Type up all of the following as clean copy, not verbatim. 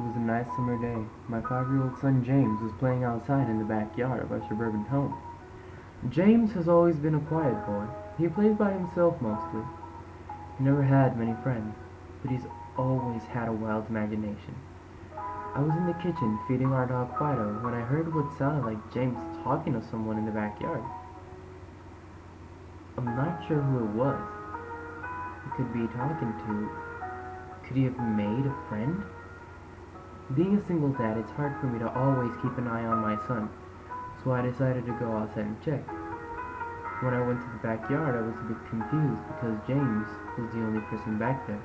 was a nice summer day. My 5-year-old son James was playing outside in the backyard of our suburban home. James has always been a quiet boy. He plays by himself mostly. He never had many friends, but he's always had a wild imagination. I was in the kitchen feeding our dog Fido when I heard what sounded like James talking to someone in the backyard. I'm not sure who it was. He could be talking to. Could he have made a friend? Being a single dad, it's hard for me to always keep an eye on my son, so I decided to go outside and check. When I went to the backyard, I was a bit confused because James was the only person back there.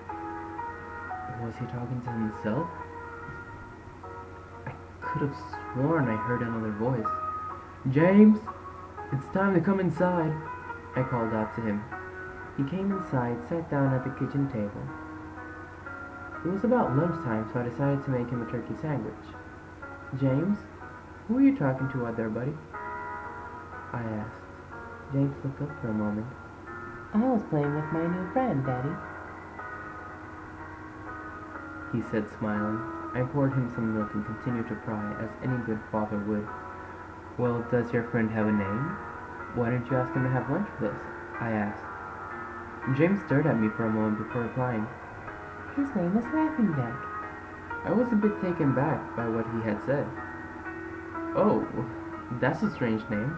Was he talking to himself? I could have sworn I heard another voice. "James, it's time to come inside," I called out to him. He came inside, sat down at the kitchen table. It was about lunchtime, so I decided to make him a turkey sandwich. "James, who are you talking to out there, buddy?" I asked. James looked up for a moment. "I was playing with my new friend, Daddy," he said, smiling. I poured him some milk and continued to pry, as any good father would. "Well, does your friend have a name? Why don't you ask him to have lunch with us?" I asked. James stared at me for a moment before replying. "His name is Laughing Duck." I was a bit taken back by what he had said. "Oh, that's a strange name.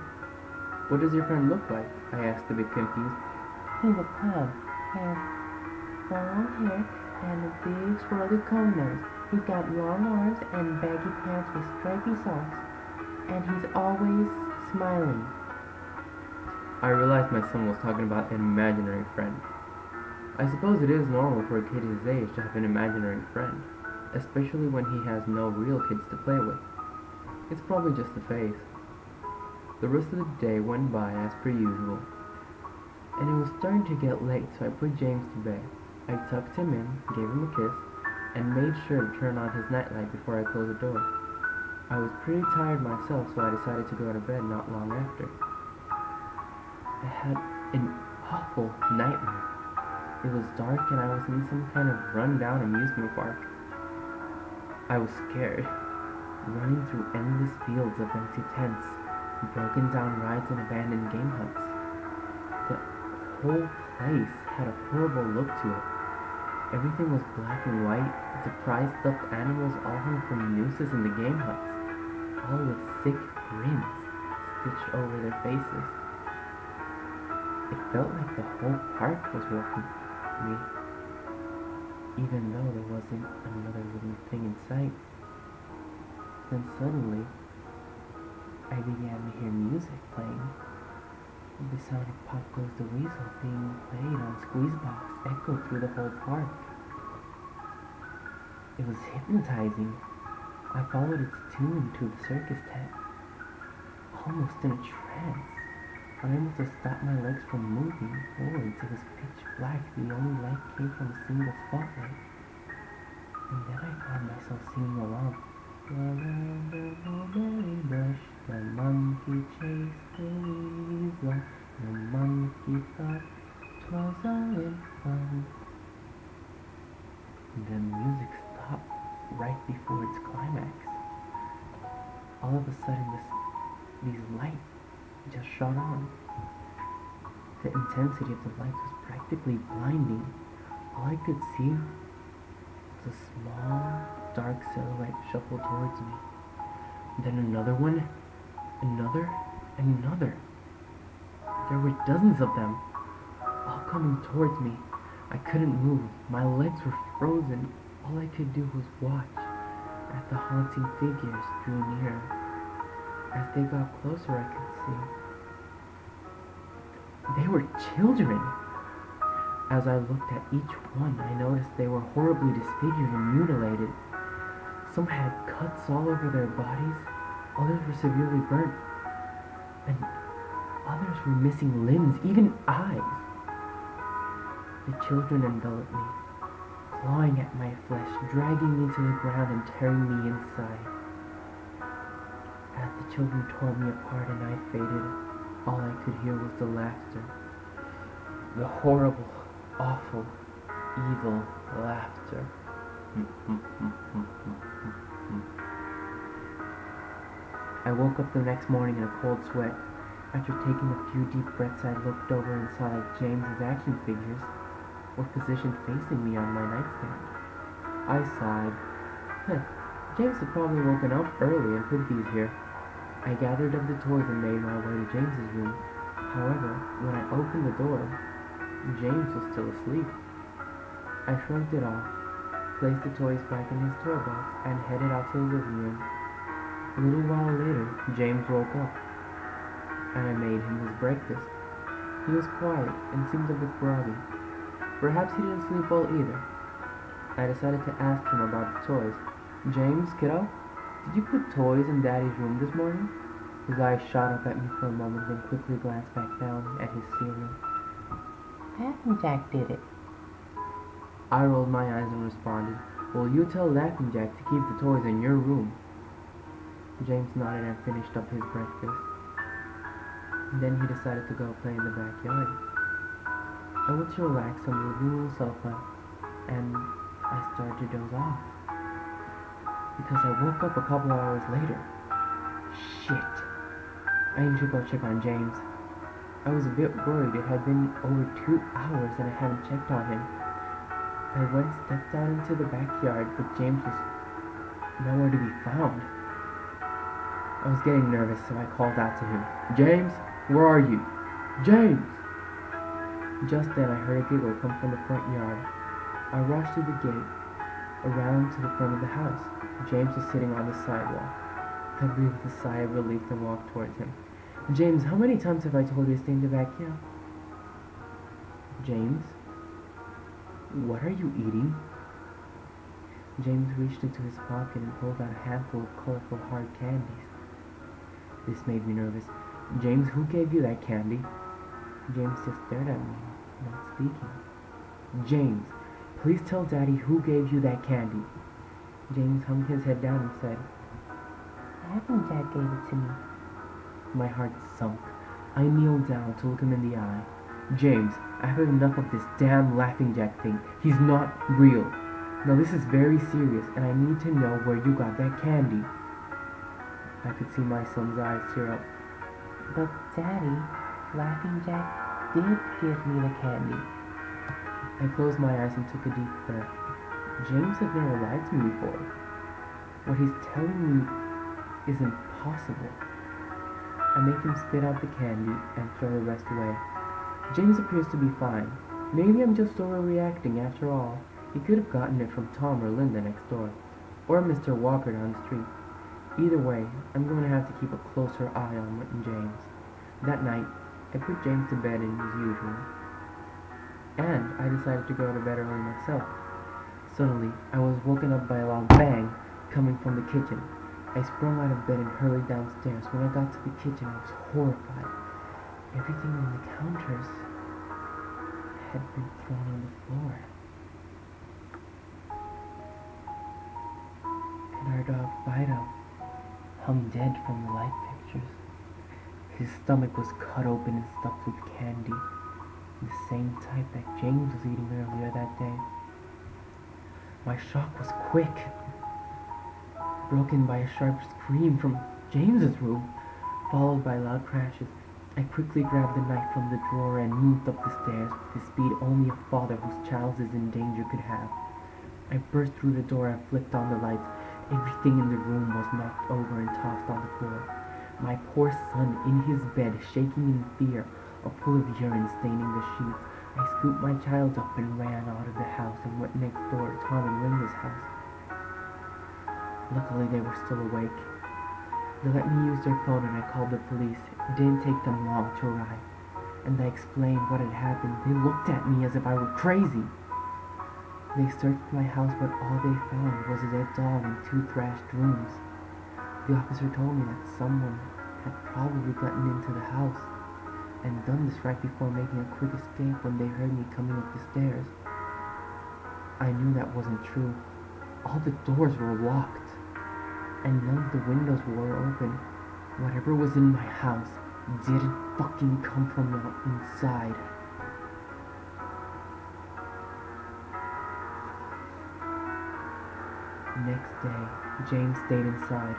What does your friend look like?" I asked, a bit confused. "He's a clown. He has long hair and a big swirly cone nose. He's got long arms and baggy pants with stripy socks. And he's always smiling." I realized my son was talking about an imaginary friend. I suppose it is normal for a kid his age to have an imaginary friend, especially when he has no real kids to play with. It's probably just a phase. The rest of the day went by as per usual, and it was starting to get late, so I put James to bed. I tucked him in, gave him a kiss, and made sure to turn on his nightlight before I closed the door. I was pretty tired myself, so I decided to go to bed not long after. I had an awful nightmare. It was dark and I was in some kind of run-down amusement park. I was scared, running through endless fields of empty tents, broken down rides and abandoned game huts. The whole place had a horrible look to it. Everything was black and white, surprised stuffed animals all hung from nooses in the game huts, all with sick grins stitched over their faces. It felt like the whole park was welcoming me, even though there wasn't another living thing in sight. Then suddenly, I began to hear music playing. The sound of Pop Goes the Weasle being played on Squeezebox echoed through the whole park. It was hypnotizing. I followed its tune to the circus tent, almost in a trance. Unable to stop my legs from moving forwards, it was pitch black. The only light came from a single spotlight. And then I found myself singing along. Around the mulberry bush, the monkey chased the weasel. The monkey thought 'twas all in fun. The music stopped right before its climax. All of a sudden, these lights just shone on. The intensity of the lights was practically blinding. All I could see was a small, dark silhouette shuffle towards me. Then another one, another, and another. There were dozens of them, all coming towards me. I couldn't move. My legs were frozen. All I could do was watch as the haunting figures drew near. As they got closer, I could see they were children. As I looked at each one, I noticed they were horribly disfigured and mutilated. Some had cuts all over their bodies, others were severely burnt, and others were missing limbs, even eyes. The children enveloped me, clawing at my flesh, dragging me to the ground and tearing me inside. As the children tore me apart and I faded, all I could hear was the laughter. The horrible, awful, evil laughter. I woke up the next morning in a cold sweat. After taking a few deep breaths, I looked over and saw that James's action figures were positioned facing me on my nightstand. I sighed. James had probably woken up early and put these here. I gathered up the toys and made my way to James's room. However, when I opened the door, James was still asleep. I shrugged it off, placed the toys back in his toy box, and headed out to the living room. A little while later, James woke up, and I made him his breakfast. He was quiet and seemed a bit groggy. Perhaps he didn't sleep well either. I decided to ask him about the toys. James, kiddo, did you put toys in Daddy's room this morning? His eyes shot up at me for a moment, then quickly glanced back down at his ceiling. Laughing Jack did it. I rolled my eyes and responded, well, you tell Laughing Jack to keep the toys in your room. James nodded and finished up his breakfast. Then he decided to go play in the backyard. I went to relax on the living room sofa, and I started to doze off. Because I woke up a couple hours later. Shit. I need to go check on James. I was a bit worried. It had been over 2 hours and I haven't checked on him. I stepped out into the backyard, but James was nowhere to be found. I was getting nervous, so I called out to him. James, where are you? James! Just then I heard a giggle come from the front yard. I rushed through the gate, around to the front of the house. James was sitting on the sidewalk. I breathed a sigh of relief and walked towards him. James, how many times have I told you to stay in the backyard? James? What are you eating? James reached into his pocket and pulled out a handful of colorful hard candies. This made me nervous. James, who gave you that candy? James just stared at me, not speaking. James, please tell Daddy who gave you that candy. James hung his head down and said, Laughing Jack gave it to me. My heart sunk. I kneeled down to look him in the eye. James, I've had enough of this damn Laughing Jack thing. He's not real. Now this is very serious, and I need to know where you got that candy. I could see my son's eyes tear up. But Daddy, Laughing Jack did give me the candy. I closed my eyes and took a deep breath. James had never lied to me before. What he's telling me is impossible. I make him spit out the candy and throw the rest away. James appears to be fine. Maybe I'm just overreacting after all. He could have gotten it from Tom or Linda next door, or Mr. Walker down the street. Either way, I'm going to have to keep a closer eye on James. That night, I put James to bed as usual, and I decided to go to bed early myself. Suddenly, I was woken up by a loud bang coming from the kitchen. I sprung out of bed and hurried downstairs. When I got to the kitchen, I was horrified. Everything on the counters had been thrown on the floor. And our dog Fido hung dead from the light pictures. His stomach was cut open and stuffed with candy, the same type that James was eating earlier that day. My shock was quick, broken by a sharp scream from James's room, followed by loud crashes. I quickly grabbed the knife from the drawer and moved up the stairs with the speed only a father whose child is in danger could have. I burst through the door and flipped on the lights. Everything in the room was knocked over and tossed on the floor. My poor son in his bed, shaking in fear, a pool of urine staining the sheets. I scooped my child up and ran out of the house and went next door to Tom and Linda's house. Luckily, they were still awake. They let me use their phone and I called the police. It didn't take them long to arrive, and I explained what had happened. They looked at me as if I were crazy. They searched my house, but all they found was a dead dog and 2 thrashed rooms. The officer told me that someone had probably gotten into the house and done this right before making a quick escape when they heard me coming up the stairs. I knew that wasn't true. All the doors were locked, and none of the windows were open. Whatever was in my house didn't fucking come from inside. Next day, James stayed inside.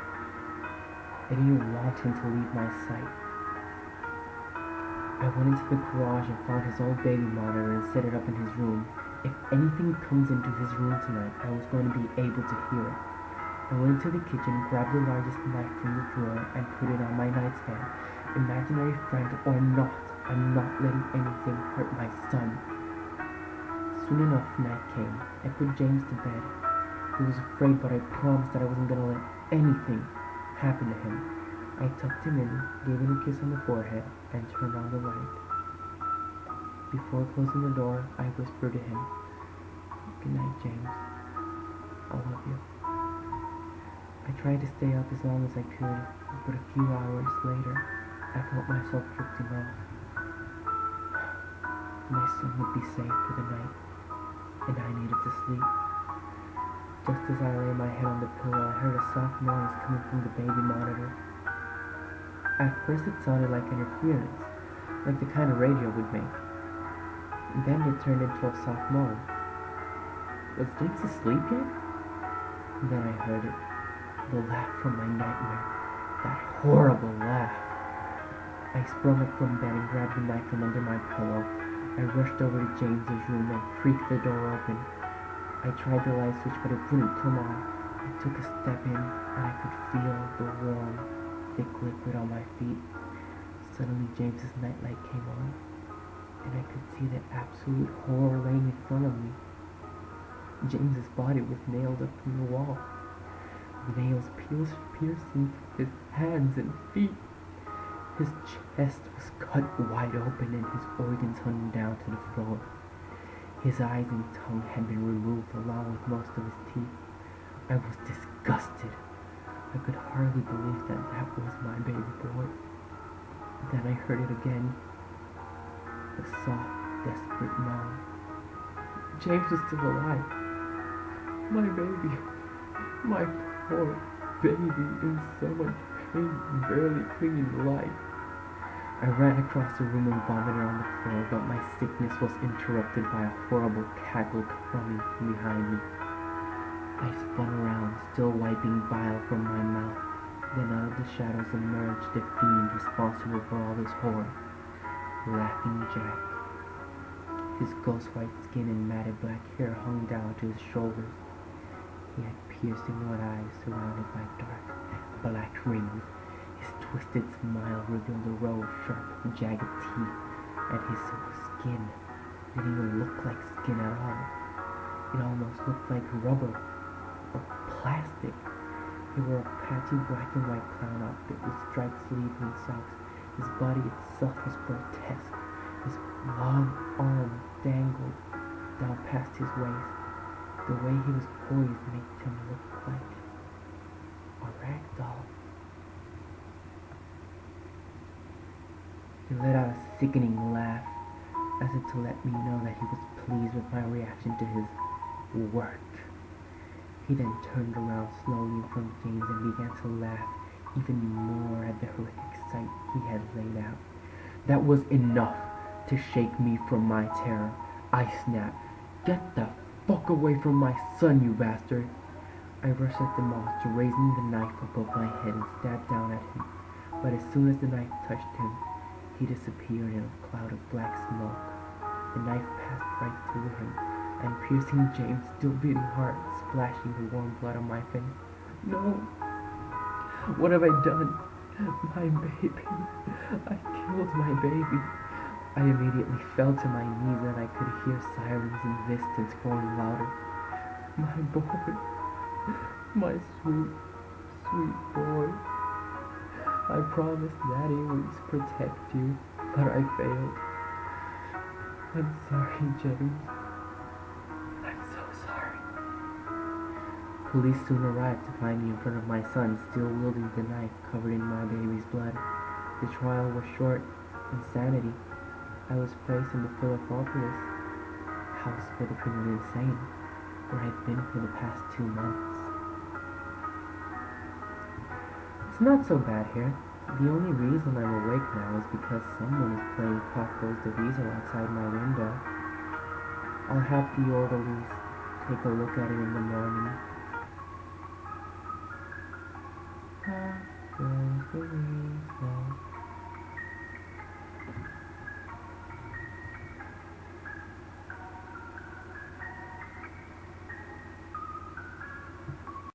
I didn't want him to leave my sight. I went into the garage and found his old baby monitor and set it up in his room. If anything comes into his room tonight, I was going to be able to hear it. I went into the kitchen, grabbed the largest knife from the drawer, and put it on my nightstand. Imaginary friend or not, I'm not letting anything hurt my son. Soon enough, night came. I put James to bed. He was afraid, but I promised that I wasn't going to let anything happen to him. I tucked him in, gave him a kiss on the forehead, and turned on the light. Before closing the door, I whispered to him, "Good night, James. I love you." I tried to stay up as long as I could, but a few hours later, I felt myself drifting off. My son would be safe for the night, and I needed to sleep. Just as I lay my head on the pillow, I heard a soft noise coming from the baby monitor. At first it sounded like interference, like the kind of radio would make. Then it turned into a soft moan. Was James asleep yet? Then I heard it. The laugh from my nightmare. That horrible laugh. I sprung up from bed and grabbed the knife from under my pillow. I rushed over to James's room and creaked the door open. I tried the light switch, but it wouldn't come on. I took a step in, and I could feel the warm, thick liquid on my feet. Suddenly James's nightlight came on, and I could see the absolute horror laying in front of me. James's body was nailed up from the wall. Nails piercing his hands and feet. His chest was cut wide open and his organs hung down to the floor. His eyes and tongue had been removed along with most of his teeth. I was disgusted. I could hardly believe that that was my baby boy. Then I heard it again. The soft, desperate moan. James was still alive. My baby. My poor baby in so much pain, barely clinging to life. I ran across the room and vomited on the floor, but my sickness was interrupted by a horrible cackle coming from behind me. I spun around, still wiping bile from my mouth. Then out of the shadows emerged the fiend responsible for all this horror. Laughing Jack. His ghost-white skin and matted black hair hung down to his shoulders. He had piercing red eyes surrounded by dark, black rings. His twisted smile revealed a row of sharp, jagged teeth, and his skin didn't even look like skin at all. It almost looked like rubber or plastic. He wore a patchy black and white clown outfit with striped sleeves and socks. His body itself was grotesque. His long arms dangled down past his waist. The way he was poised made him look like a rag doll. He let out a sickening laugh, as if to let me know that he was pleased with my reaction to his work. He then turned around slowly in front of James and began to laugh even more at the horrific sight he had laid out. That was enough to shake me from my terror. I snapped, "Get the fuck away from my son, you bastard!" I rushed at the monster, raising the knife above my head and stabbed down at him. But as soon as the knife touched him, he disappeared in a cloud of black smoke. The knife passed right through him, and piercing James' still beating heart, splashing the warm blood on my face. No! What have I done? My baby! I killed my baby! I immediately fell to my knees and I could hear sirens in the distance growing louder. My boy, my sweet, sweet boy. I promised Daddy would protect you, but I failed. I'm sorry, James. I'm so sorry. Police soon arrived to find me in front of my son, still wielding the knife covered in my baby's blood. The trial was short. Insanity. I was placed in the Philadelphia house for the criminally insane, where I've been for the past 2 months. It's not so bad here. The only reason I'm awake now is because someone is playing Cockroach the Weasle outside my window. I'll have the orderlies take a look at it in the morning.